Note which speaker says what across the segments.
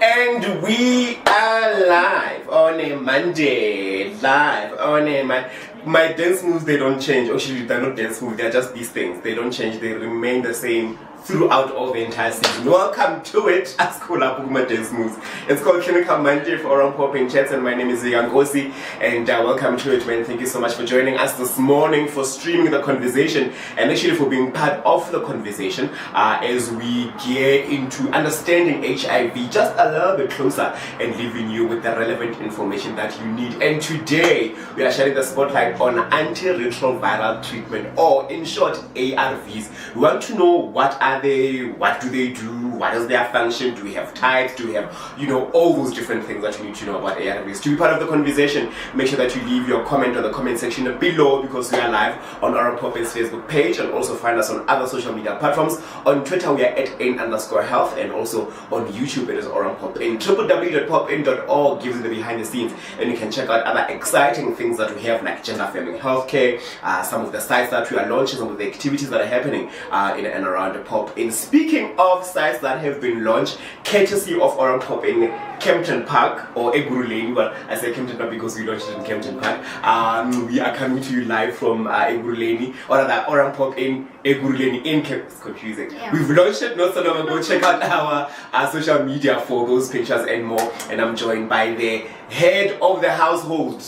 Speaker 1: And we are live on a Monday, my dance moves, they don't change. Actually, they're not dance moves, they're just these things. They don't change, they remain the same throughout all the entire season. Welcome to it. It's called Dance Moves. It's called Clinical Monday for Oran Popping Chats, and my name is Nkosi, and welcome to it, man. Thank you so much for joining us this morning, for streaming the conversation, and actually for being part of the conversation as we get into understanding HIV just a little bit closer and leaving you with the relevant information that you need. And today we are sharing the spotlight on antiretroviral treatment, or in short ARVs. We want to know what are they, what do they do, what is their function, do we have types, do we have, all those different things that you need to know about ARVs. To be part of the conversation, make sure that you leave your comment on the comment section below, because we are live on Oran Popping's Facebook page, and also find us on other social media platforms. On Twitter we are at @n_health, and also on YouTube it is Oran Popping. www.popin.org gives you the behind the scenes, and you can check out other exciting things that we have, like gender affirming healthcare, some of the sites that we are launching, some of the activities that are happening in and around the pop. And speaking of sites that have been launched, courtesy of Oran Pop in Kempton Park, or Eguruleni, but I say Kempton Park because we launched it in Kempton Park. We are coming to you live from Eguruleni, or rather Oran Pop in Eguruleni in Kempton. It's confusing. Yeah. We've launched it not so long ago. Check out our social media for those pictures and more. And I'm joined by the head of the household,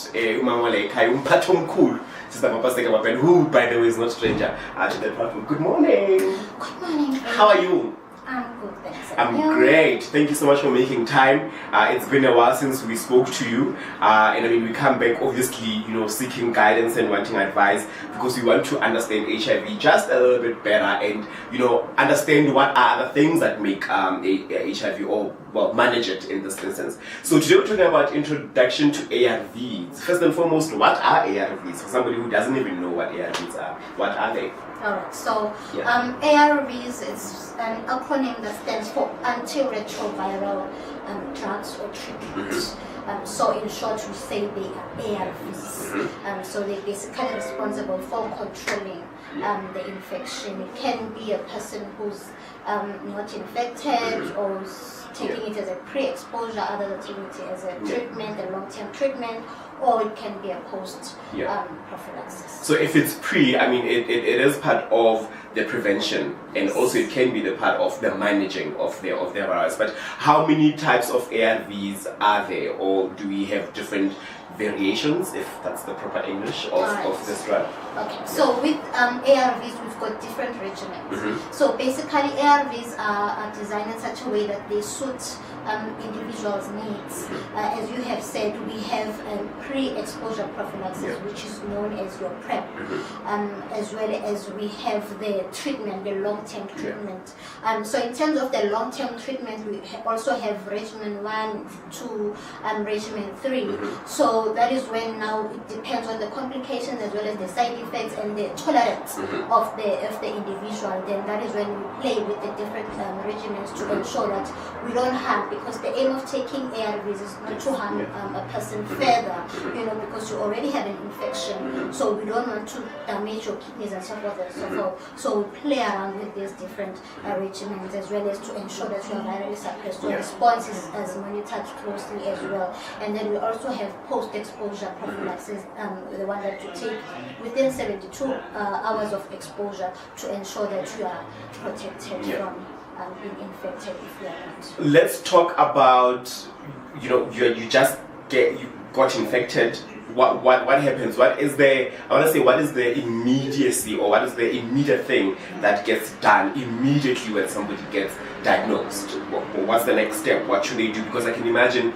Speaker 1: Sister Mapaseka Mabena, who, by the way, is not stranger to the platform. Good morning.
Speaker 2: Good morning.
Speaker 1: How are you?
Speaker 2: I'm good, thanks.
Speaker 1: I'm great. Thank you so much for making time. It's been a while since we spoke to you, and I mean, we come back obviously, seeking guidance and wanting advice, because we want to understand HIV just a little bit better, and understand what are the things that make HIV, or manage it in this instance. So today we're talking about introduction to ARVs. First and foremost, what are ARVs? For somebody who doesn't even know what ARVs are, what are they?
Speaker 2: Alright, so ARVs is an acronym that stands for antiretroviral drugs or treatments. So in short, we say they are ARVs. So they're basically responsible for controlling the infection. It can be a person who's not infected, or taking it as a pre-exposure, others are taking it as a treatment, a long-term treatment, or it can be a post prophylaxis.
Speaker 1: So if it's pre, I mean, it is part of the prevention, and also it can be the part of the managing of the virus. But how many types of ARVs are there, or do we have different variations, if that's the proper English, of this drug?
Speaker 2: Okay, so with ARVs, we've got different regimens. So basically, ARVs are designed in such a way that they suit individuals' needs. As you have said, we have pre-exposure prophylaxis, which is known as your PrEP, as well as we have the treatment, the long-term treatment. So in terms of the long-term treatment, we also have regimen 1, 2, and regimen 3. So that is when now it depends on the complications as well as the side effects and the tolerance of the individual. Then that is when we play with the different regimens to ensure that we don't harm, because the aim of taking ARVs is not to harm a person further, because you already have an infection. So we don't want to damage your kidneys and so forth and so forth. So we play around with these different regimens, as well as to ensure that you are virally suppressed. So response is monitored closely as well. And then we also have post-exposure prophylaxis, the one that you take within 72 hours of exposure, to ensure that you are protected from being infected if you are not.
Speaker 1: Let's talk about, you got infected. What happens? What is the immediacy, or what is the immediate thing that gets done immediately when somebody gets diagnosed? What's the next step? What should they do? Because I can imagine,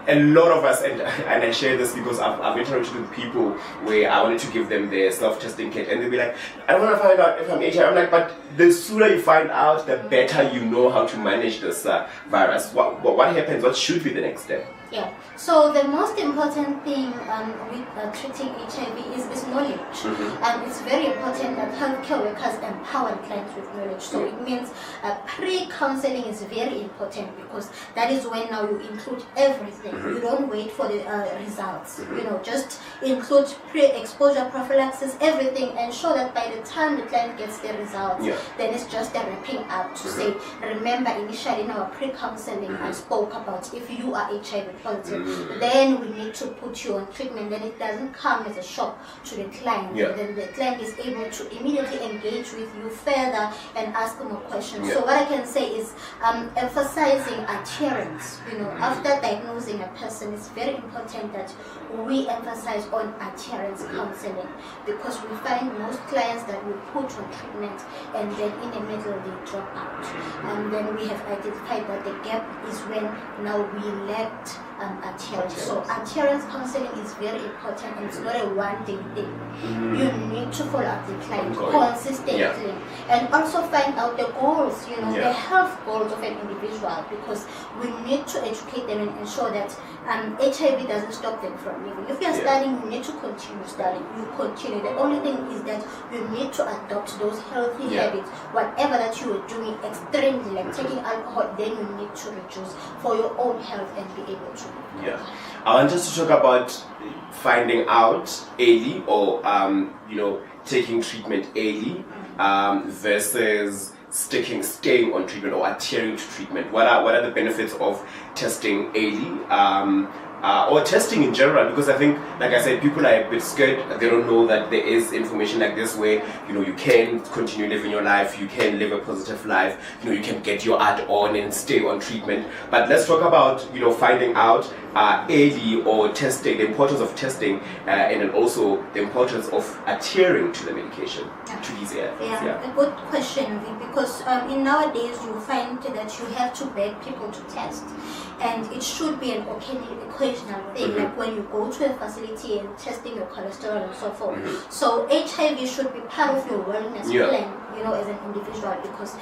Speaker 1: a lot of us, and I share this because I've interacted with people where I wanted to give them their self-testing kit, and they'll be like, I want to find out if I'm HIV. I'm like, but the sooner you find out, the better you know how to manage this virus. What happens? What should be the next step?
Speaker 2: Yeah. So the most important thing with treating HIV is knowledge. It's very important that healthcare workers empower clients with knowledge. So it means pre-counseling is very important, because that is when now you include everything. You don't wait for the results. Just include pre-exposure prophylaxis, everything, ensure that by the time the client gets the results, then it's just a wrapping up to say, remember initially in our pre-counseling I spoke about if you are HIV positive, then we need to put you on treatment. Then it doesn't come as a shock to the client. Then the client is able to immediately engage with you further and ask more questions. So what I can say is emphasizing adherence. After diagnosing a person, it's very important that we emphasize on adherence counseling, because we find most clients that we put on treatment and then in the middle they drop out. And then we have identified that the gap is when now we lacked adherence. So adherence counseling is very important, and it's not a one-day thing. You need to follow up the client consistently, and also find out the goals, the health goals of an individual, because we need to educate them and ensure that HIV doesn't stop them from living. If you are studying, you need to continue studying. You continue. The only thing is that you need to adopt those healthy habits. Whatever that you are doing extremely, like taking alcohol, then you need to reduce for your own health and be able to.
Speaker 1: I want us to talk about finding out early, or taking treatment early versus staying on treatment or adhering to treatment. What are the benefits of testing early? Or testing in general, because I think, like I said, people are a bit scared. They don't know that there is information like this where you can continue living your life, you can live a positive life, you can get your add-on and stay on treatment. But let's talk about finding out early, or testing, the importance of testing, and then also the importance of adhering to the medication, to these areas.
Speaker 2: A good question, because in nowadays you find that you have to beg people to test, and it should be an occasional thing, like when you go to a facility and testing your cholesterol and so forth. So HIV should be part of your wellness plan, as an individual, because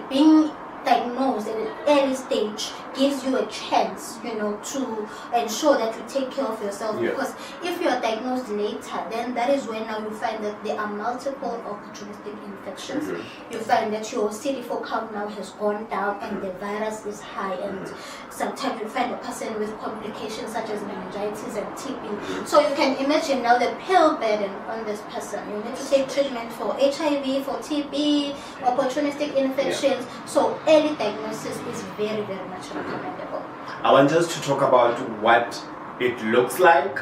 Speaker 2: being diagnosed at an early stage gives you a chance, to ensure that you take care of yourself. Because if you are diagnosed later, then that is when now you find that there are multiple opportunistic infections. You find that your CD4 count now has gone down and the virus is high, and sometimes you find a person with complications such as meningitis and TB. So you can imagine now the pill burden on this person. You need to take treatment for HIV, for TB, opportunistic infections. So early diagnosis is very, very much recommendable.
Speaker 1: I want us to talk about what it looks like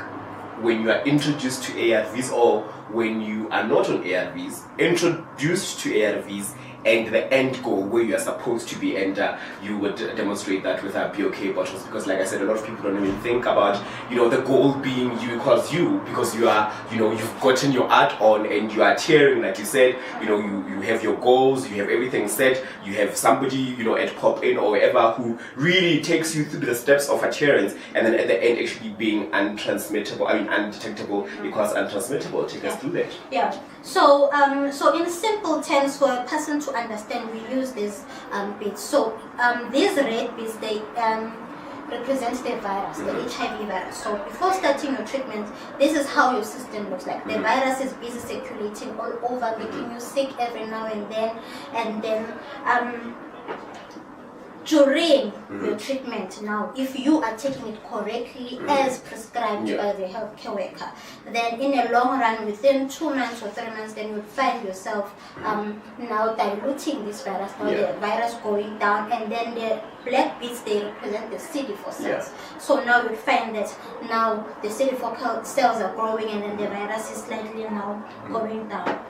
Speaker 1: when you are introduced to ARVs, or when you are not on ARVs, introduced to ARVs, and the end goal where you are supposed to be, and you would demonstrate that with our BOK bottles, because like I said, a lot of people don't even think about the goal being you, because you are you've gotten your add-on and you are adhering, like you said, you have your goals, you have everything set, you have somebody at pop-in or wherever who really takes you through the steps of adherence, and then at the end actually being undetectable equals untransmittable. Take us through that.
Speaker 2: So in simple terms, for a person to understand, we use these bits. So these red bits, they represent the virus, the HIV virus. So before starting your treatment, this is how your system looks like. The virus is busy circulating all over, making you sick every now and then. And then during your treatment, now if you are taking it correctly as prescribed by the healthcare worker, then in a long run, within 2 months or 3 months, then you'll find yourself now diluting this virus, now the virus going down, and then the black bits, they represent the CD4 cells. So now you'll find that now the CD4 cells are growing, and then the virus is slightly now going down.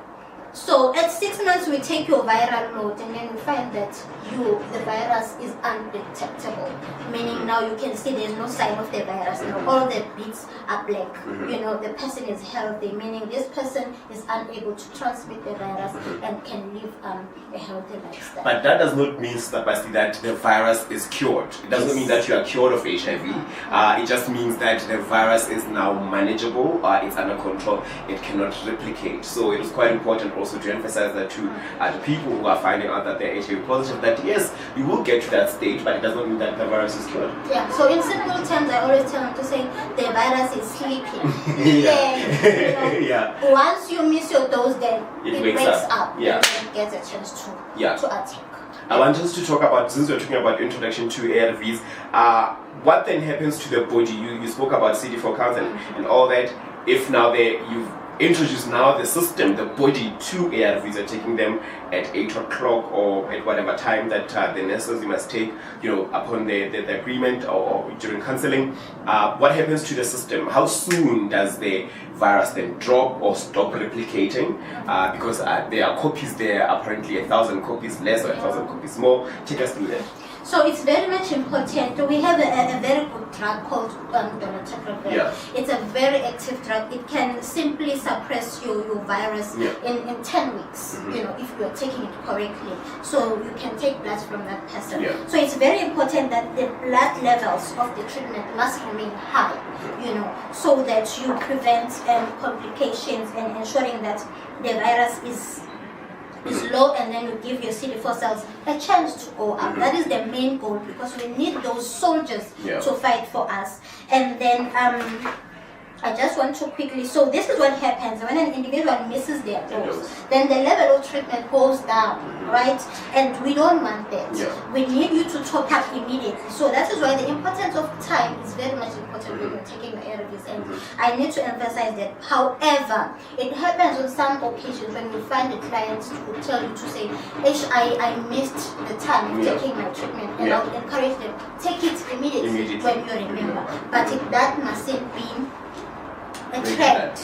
Speaker 2: So at 6 months, we take your viral load, and then we find that the virus is undetectable, meaning now you can see there's no sign of the virus. Now all the bits are black. The person is healthy, meaning this person is unable to transmit the virus and can live a healthy lifestyle.
Speaker 1: But that does not mean that the virus is cured. It doesn't mean that you are cured of HIV. It just means that the virus is now manageable, it's under control, it cannot replicate. So it is quite important also to emphasize that to the people who are finding out that they're HIV positive, that yes, you will get to that stage, but it does not mean that the virus is cured.
Speaker 2: Yeah, so in simple terms, I always tell them to say the virus is sleeping.
Speaker 1: Yeah.
Speaker 2: Once you miss your dose, then it wakes up.
Speaker 1: Yeah.
Speaker 2: And then it gets a chance to attack.
Speaker 1: I want us to talk about, since we're talking about introduction to ARVs, what then happens to the body? You spoke about CD4 counts and all that. If now you've introduced now the system, the body to ARVs, you're taking them at 8 o'clock or at whatever time that the nurses must take, upon the agreement or during counseling. What happens to the system? How soon does the virus then drop or stop replicating? Because there are copies there, apparently 1,000 copies less or 1,000 copies more. Take us through that.
Speaker 2: So it's very much important. We have a very good drug called dolutegravir.
Speaker 1: Yeah.
Speaker 2: It's a very active drug. It can simply suppress your virus in 10 weeks, if you're taking it correctly. So you can take blood from that person.
Speaker 1: Yeah.
Speaker 2: So it's very important that the blood levels of the treatment must remain high, so that you prevent complications and ensuring that the virus is low, and then you give your CD4 cells a chance to go up. That is the main goal, because we need those soldiers to fight for us. And then I just want to quickly, so this is what happens when an individual misses their dose, then the level of treatment goes down, right? And we don't want that. We need you to top up immediately. So that is why the importance of time is very much important when you're taking your ARVs. And I need to emphasize that. However, it happens on some occasions when we find the clients who tell you to say, I missed the time of taking my treatment, and I would encourage them, take it immediately when you remember. But that mustn't be a trend.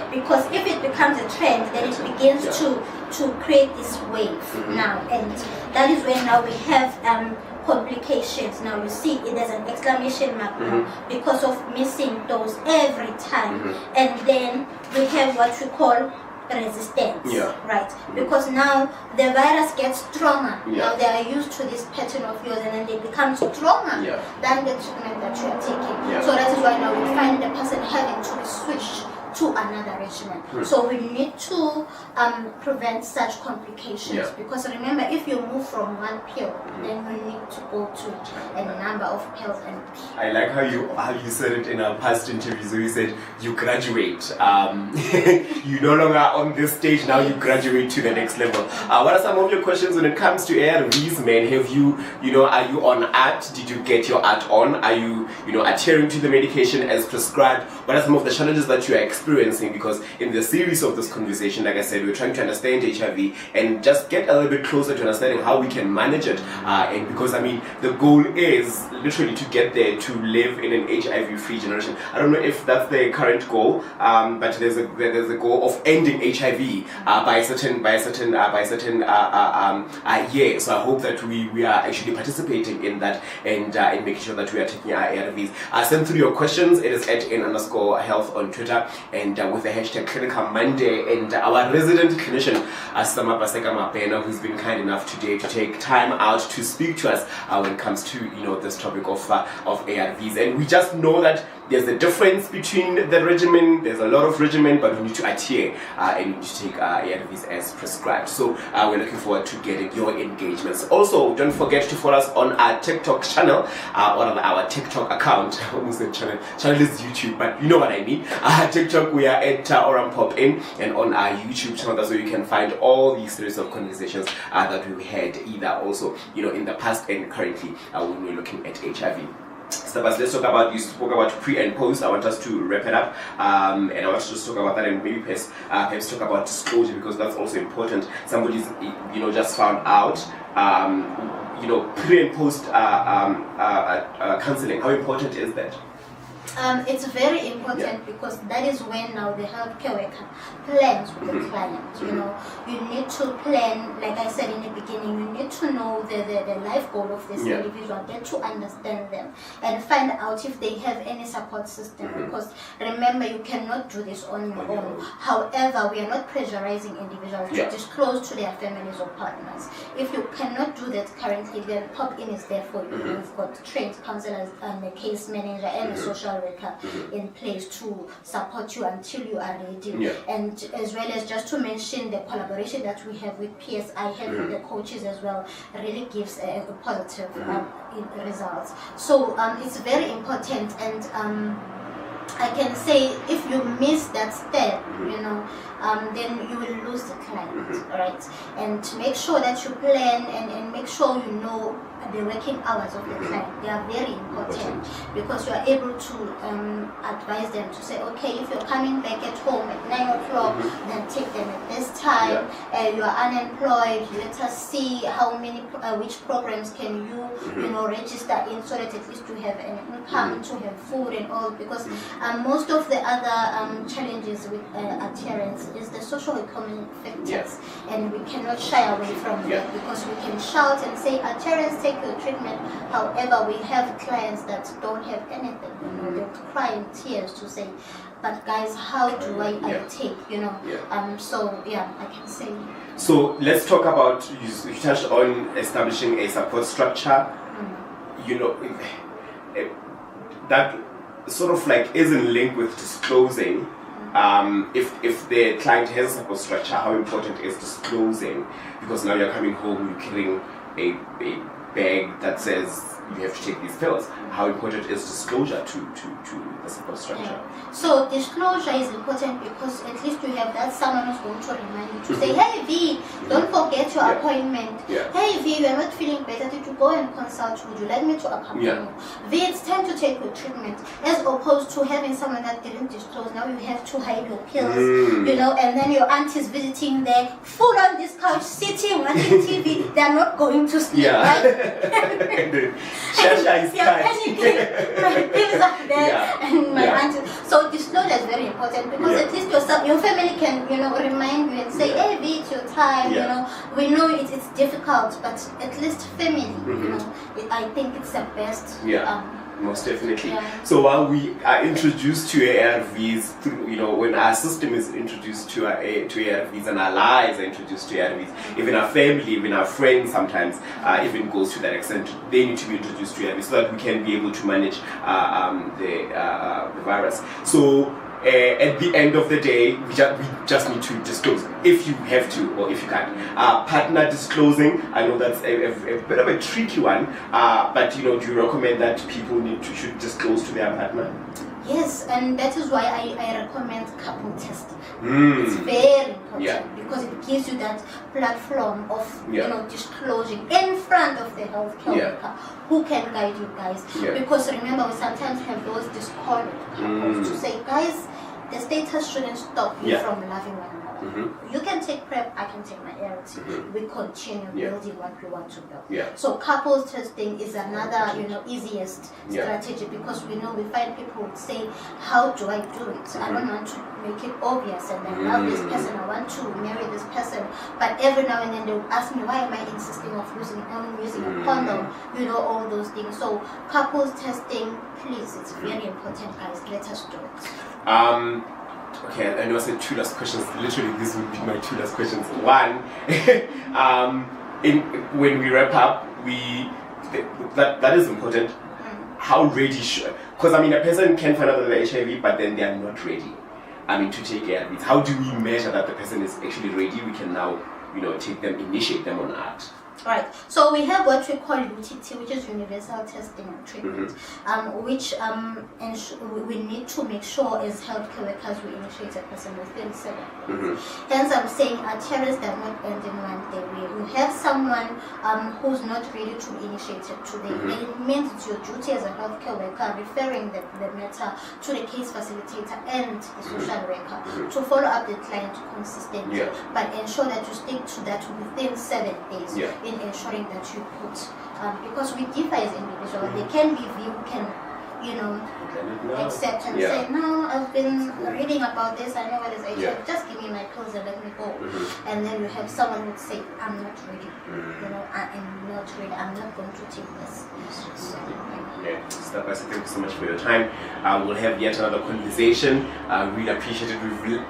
Speaker 2: Because if it becomes a trend, then it begins to create this wave now, and that is when now we have complications. Now you see there's an exclamation mark now because of missing those every time, and then we have what we call resistance, right? Because now the virus gets stronger. Now they are used to this pattern of yours, and then they become stronger than the treatment that you are taking. So that is why now we find the person having to be switched to another regimen. So we need to prevent such complications, because remember, if you move from one pill, then we need to go to a number of pills. And
Speaker 1: I like how you said it in our past interviews, where you said you graduate. You no longer on this stage, now you graduate to the next level. What are some of your questions when it comes to ARVs, man? Have you, are you on ART? Did you get your ART on? Are you, adhering to the medication as prescribed? What are some of the challenges that you are experiencing? Because in the series of this conversation, like I said, we're trying to understand HIV and just get a little bit closer to understanding how we can manage it. And because the goal is literally to get there, to live in an HIV-free generation. I don't know if that's the current goal, but there's a goal of ending HIV by a certain year. So I hope that we are actually participating in that and in making sure that we are taking our ARVs. Send through your questions. It is at @n_health on Twitter, and with the hashtag Clinical Monday, and our resident clinician, Mapaseka Mabena, who's been kind enough today to take time out to speak to us when it comes to this topic of ARVs. And we just know that there's a difference between the regimen. There's a lot of regimen, but we need to adhere and we need to take ARVs as prescribed. So we're looking forward to getting your engagements. Also, don't forget to follow us on our TikTok channel, on our TikTok account. I almost said channel. Channel is YouTube, but you know what I mean. TikTok, we are at OramPopIn, and on our YouTube channel, that's where you can find all these series of conversations that we had either also, in the past and currently when we're looking at HIV. Stabas, let's talk about, you spoke about pre and post. I want us to wrap it up, and I want to just talk about that, and maybe perhaps talk about disclosure, because that's also important. Somebody's just found out pre and post counseling. How important is that?
Speaker 2: It's very important because that is when now the healthcare worker plans with the client. You need to plan, like I said in the beginning, you need to know the life goal of this individual, get to understand them, and find out if they have any support system. Because remember, you cannot do this on your own. However, we are not pressurizing individuals to disclose to their families or partners. If you cannot do that currently, then Pop-In is there for you. We've got trained counselors and a case manager and a social worker in place to support you until you are ready.
Speaker 1: Yeah.
Speaker 2: And as well as just to mention the collaboration that we have with PSI, have with the coaches as well, really gives a positive results. So it's very important, and I can say if you miss that step, then you will lose the client, right? And make sure that you plan and make sure you know the working hours of the client. They are very important because you are able to advise them to say, okay, if you're coming back at home at 9 o'clock, then take them at this time. You are unemployed, let us see how many, which programs can you, register in, so that at least you have an income, to have food and all, because most of the other challenges with adherence is the socio-economic factors, and we cannot shy away from that, because we can shout and say adherence, take your treatment. However, we have clients that don't have anything, they'll cry in tears to say, but guys, how do I take, so I can say.
Speaker 1: So let's talk about, you touched on establishing a support structure. That sort of like isn't linked with disclosing. If the client has a support structure, how important is disclosing? Because now you're coming home, you're carrying a bag that says you have to take these pills. How important is disclosure to the support structure?
Speaker 2: So disclosure is important because at least you have that someone who's going to remind you to say, hey V, don't forget your appointment. Hey V, you are not feeling better. Did you go and consult? Would you like me to accompany you? V, it's time to take your treatment. As opposed to having someone that didn't disclose. Now you have to hide your pills, and then your aunt is visiting there, full on this couch, sitting, watching TV. They're not going to sleep, right?
Speaker 1: Shasha is
Speaker 2: panicking. My pills are there, and my auntie. So disclosure is very important because at least your family can, remind you and say, hey, V, it's your time. We know it's difficult, but at least family, I think it's the best.
Speaker 1: Most definitely. So while we are introduced to ARVs through, when our system is introduced to ARVs and our lives are introduced to ARVs, even our family, even our friends sometimes even goes to that extent. They need to be introduced to ARVs so that we can be able to manage the virus. So at the end of the day, we just need to disclose if you have to or if you can't. Partner disclosing, I know that's a bit of a tricky one, but do you recommend that people should disclose to their partner?
Speaker 2: Yes, and that is why I recommend couple testing. It's very important because it gives you that platform of disclosing in front of the healthcare worker who can guide you guys. Because remember, we sometimes have those discordant couples to say, guys, the status shouldn't stop you from loving one another. You can take PrEP, I can take my ART. We continue building what we want to build. So couples testing is another, easiest strategy, because we find people would say, how do I do it? I don't want to make it obvious, and I love this person, I want to marry this person, but every now and then they will ask me, why am I insisting of using a condom? All those things. So couples testing, please, it's very important, guys. Let us do it.
Speaker 1: Okay, I know I said 2 last questions. Literally, this would be my 2 last questions. One, when we wrap up, that is important. How ready should? Because a person can find out that they're HIV, but then they are not ready. To take ARVs. How do we measure that the person is actually ready? We can now, initiate them on ART.
Speaker 2: Right. So we have what we call UTT, which is universal testing and treatment, which we need to make sure as healthcare workers we initiate a person within 7 days. Hence, I'm saying adherence does not end in one day. We have someone who's not ready to initiate it today. And it means it's your duty as a healthcare worker referring the matter to the case facilitator and the social worker to follow up the client consistently, but ensure that you stick to that within 7 days. In ensuring that you put, because we differ as individuals, they can be who can, accept and say, no, I've been reading about this, I know what is HIV, just give me my pills and let me go. And then you have someone who would say, I'm not ready, I'm not ready, I'm not going to take this. So,
Speaker 1: Step by step, thank you so much for your time. We'll have yet another conversation. Really appreciate it.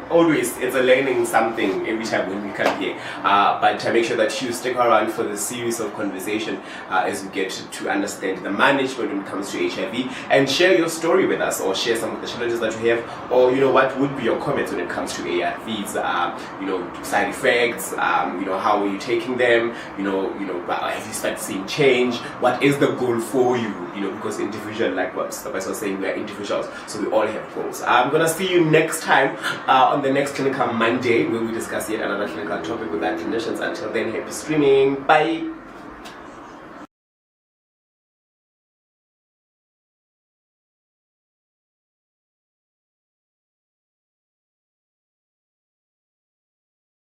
Speaker 1: It's a learning something every time when we come here. But make sure that you stick around for the series of conversation as we get to understand the management when it comes to HIV. And and share your story with us, or share some of the challenges that you have, or what would be your comments when it comes to ARVs, side effects, how are you taking them, have you started seeing change, what is the goal for you, because individual, like what Stapes was saying, we are individuals, so we all have goals. I'm gonna see you next time on the next Clinical Monday, where we discuss yet another clinical topic with our clinicians. Until then, happy streaming, bye.